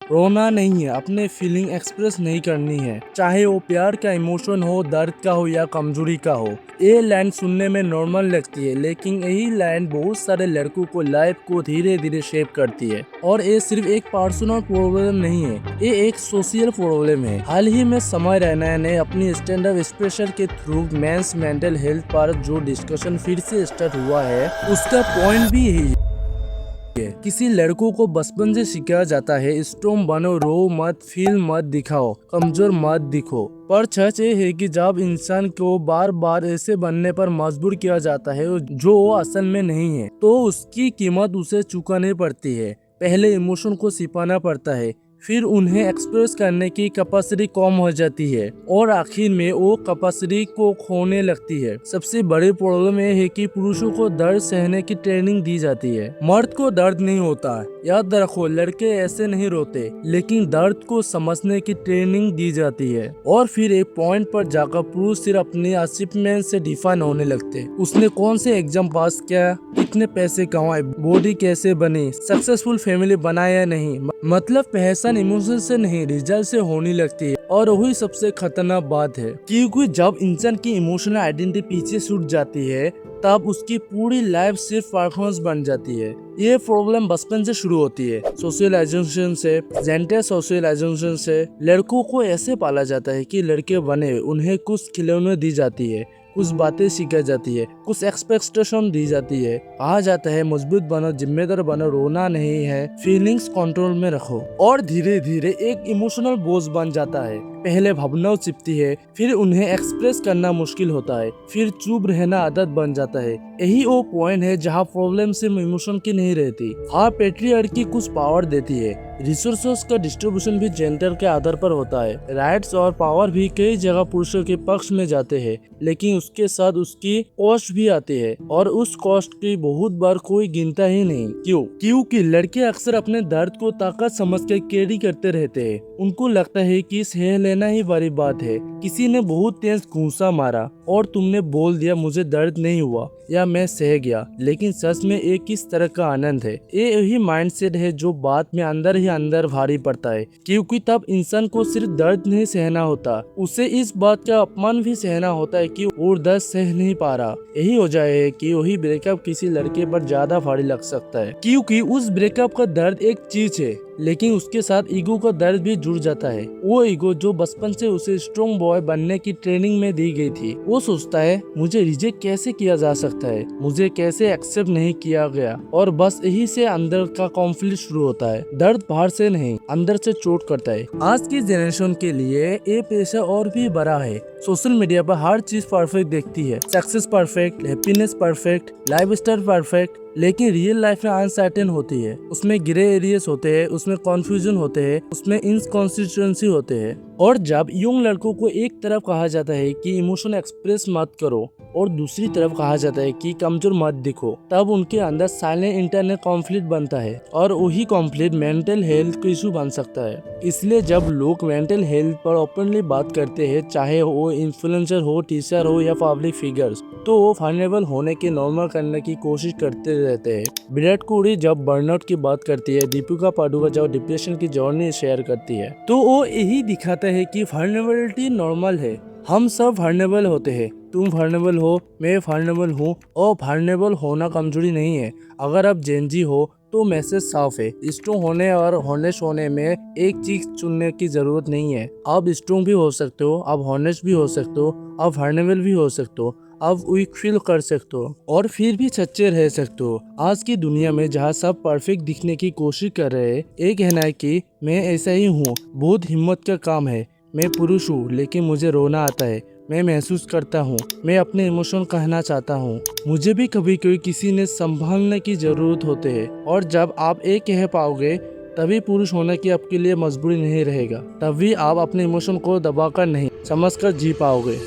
रोना नहीं है, अपने फीलिंग एक्सप्रेस नहीं करनी है, चाहे वो प्यार का इमोशन हो, दर्द का हो या कमजोरी का हो। ये लाइन सुनने में नॉर्मल लगती है, लेकिन यही लाइन बहुत सारे लड़कों को लाइफ को धीरे धीरे शेप करती है। और ये सिर्फ एक पर्सनल प्रॉब्लम नहीं है, ये एक सोशल प्रॉब्लम है। हाल ही में समय रैना ने अपनी स्टैंड अप स्पेशल के थ्रू मेंस मेंटल हेल्थ पर जो डिस्कशन फिर से स्टार्ट हुआ है, उसका पॉइंट भी यही है। किसी लड़कों को बचपन से सिखाया जाता है, स्ट्रॉन्ग बनो, रो मत, फील मत दिखाओ, कमजोर मत दिखो। पर सच ये है कि जब इंसान को बार बार ऐसे बनने पर मजबूर किया जाता है जो वो असल में नहीं है, तो उसकी कीमत उसे चुकानी पड़ती है। पहले इमोशन को छिपाना पड़ता है, फिर उन्हें एक्सप्रेस करने की कैपेसिटी कम हो जाती है और आखिर में वो कैपेसिटी को खोने लगती है। सबसे बड़ी प्रॉब्लम ये है कि पुरुषों को दर्द सहने की ट्रेनिंग दी जाती है। मर्द को दर्द नहीं होता, याद रखो, लड़के ऐसे नहीं रोते, लेकिन दर्द को समझने की ट्रेनिंग दी जाती है। और फिर एक पॉइंट पर जाकर पुरुष सिर्फ अपने अचीवमेंट से डिफाइन होने लगते। उसने कौन से एग्जाम पास किया, कितने पैसे कमाए, बॉडी कैसे बनी, सक्सेसफुल फैमिली बनाया या नहीं, मतलब पहचान इमोशन से नहीं, रिजल्ट से होने लगती है। और वही सबसे खतरनाक बात है, क्योंकि जब इंसान की इमोशनल आइडेंटिटी पीछे छूट जाती है, तब उसकी पूरी लाइफ सिर्फ परफॉर्मेंस बन जाती है। ये प्रॉब्लम बचपन से शुरू होती है, सोशलाइजेशन से, जेंटल सोशलाइजेशन से। लड़कों को ऐसे पाला जाता है कि लड़के बने, उन्हें कुछ खिलौने दी जाती है, कुछ बातें सिखाई जाती है, कुछ एक्सपेक्टेशन दी जाती है। कहा जाता है मजबूत बनो, जिम्मेदार बनो, रोना नहीं है, फीलिंग्स कंट्रोल में रखो। और धीरे धीरे एक इमोशनल बोझ बन जाता है। पहले भावनाएं चिपती है, फिर उन्हें एक्सप्रेस करना मुश्किल होता है, फिर चुप रहना आदत बन जाता है। यही वो पॉइंट है जहाँ प्रॉब्लम सिर्फ इमोशन की नहीं रहती। हाँ, पैट्रियार्की कुछ पावर देती है, रिसोर्सेस का डिस्ट्रीब्यूशन भी जेंडर के आधार पर होता है, राइट्स और पावर भी कई जगह पुरुषों के पक्ष में जाते हैं, लेकिन उसके साथ उसकी कॉस्ट भी आती है, और उस कॉस्ट की बहुत बार कोई गिनता ही नहीं। क्यों? क्योंकि लड़के अक्सर अपने दर्द को ताकत समझ कर कैरी करते रहते हैं। उनको लगता है कि सह लेना ही बड़ी बात है। किसी ने बहुत तेज घूंसा मारा और तुमने बोल दिया मुझे दर्द नहीं हुआ या मैं सह गया, लेकिन सच में एक किस तरह का आनंद है। ये यही माइंडसेट है जो बाद में अंदर ही अंदर भारी पड़ता है, क्योंकि तब इंसान को सिर्फ दर्द नहीं सहना होता, उसे इस बात का अपमान भी सहना होता है कि वो दर्द सह नहीं पा रहा। यही वजह है कि वही ब्रेकअप किसी लड़के पर ज्यादा भारी लग सकता है, क्योंकि उस ब्रेकअप का दर्द एक चीज है, लेकिन उसके साथ ईगो का दर्द भी जुड़ जाता है। वो ईगो जो बचपन से उसे स्ट्रॉन्ग बॉय बनने की ट्रेनिंग में दी गई थी, वो सोचता है मुझे रिजेक्ट कैसे किया जा सकता है, मुझे कैसे एक्सेप्ट नहीं किया गया, और बस यही से अंदर का कॉन्फ्लिक्ट शुरू होता है। दर्द बाहर से नहीं, अंदर से चोट करता है। आज की जनरेशन के लिए ये पेशा और भी बड़ा है। सोशल मीडिया पर हर चीज परफेक्ट देखती है, success perfect, happiness perfect, lifestyle perfect, लेकिन रियल लाइफ में अनसर्टेन होती है। उसमें ग्रे एरियाज होते हैं, उसमें कंफ्यूजन होते हैं, उसमें इनकंसिस्टेंसी होते हैं। और जब यंग लड़कों को एक तरफ कहा जाता है कि इमोशन एक्सप्रेस मत करो और दूसरी तरफ कहा जाता है कि कमजोर मत दिखो, तब उनके अंदर साइलेंट इंटरनल कॉन्फ्लिक्ट बनता है, और वही कॉन्फ्लिक्ट मेंटल हेल्थ का इशू बन सकता है। इसलिए जब लोग मेंटल हेल्थ पर ओपनली बात करते हैं, चाहे वो इन्फ्लुएंसर हो, टीचर हो या पब्लिक फिगर्स, तो वो फनेबल होने के नॉर्मल करने की कोशिश करते रहते हैं। विराट कोहली जब बर्नआउट की बात करती है, दीपिका पादुकोण जब डिप्रेशन की जर्नी शेयर करती है, तो वो यही दिखाता है कि फनेबिलिटी नॉर्मल है। हम सब फनेबल होते हैं, तुम फनेबल हो, मैं फनेबल हूँ, और फनेबल होना कमजोरी नहीं है। अगर आप जेनजी हो तो मैसेज साफ है, स्ट्रॉन्ग होने और हॉनेस्ट होने में एक चीज चुनने की जरूरत नहीं है। आप स्ट्रॉन्ग भी हो सकते हो, आप हॉनेस्ट भी हो सकते हो, आप फनेबल भी हो सकते हो, आप वीक फील कर सकते हो, और फिर भी सच्चे रह सकते हो। आज की दुनिया में जहाँ सब परफेक्ट दिखने की कोशिश कर रहे हैं, एक कहना है कि मैं ऐसा ही हूँ, बहुत हिम्मत का काम है, मैं पुरुष हूँ लेकिन मुझे रोना आता है, मैं महसूस करता हूँ, मैं अपने इमोशन कहना चाहता हूँ, मुझे भी कभी कभी किसी ने संभालने की जरूरत होते है। और जब आप एक कह पाओगे, तभी पुरुष होने की आपके लिए मजबूरी नहीं रहेगा, तभी आप अपने इमोशन को दबाकर नहीं, समझकर जी पाओगे।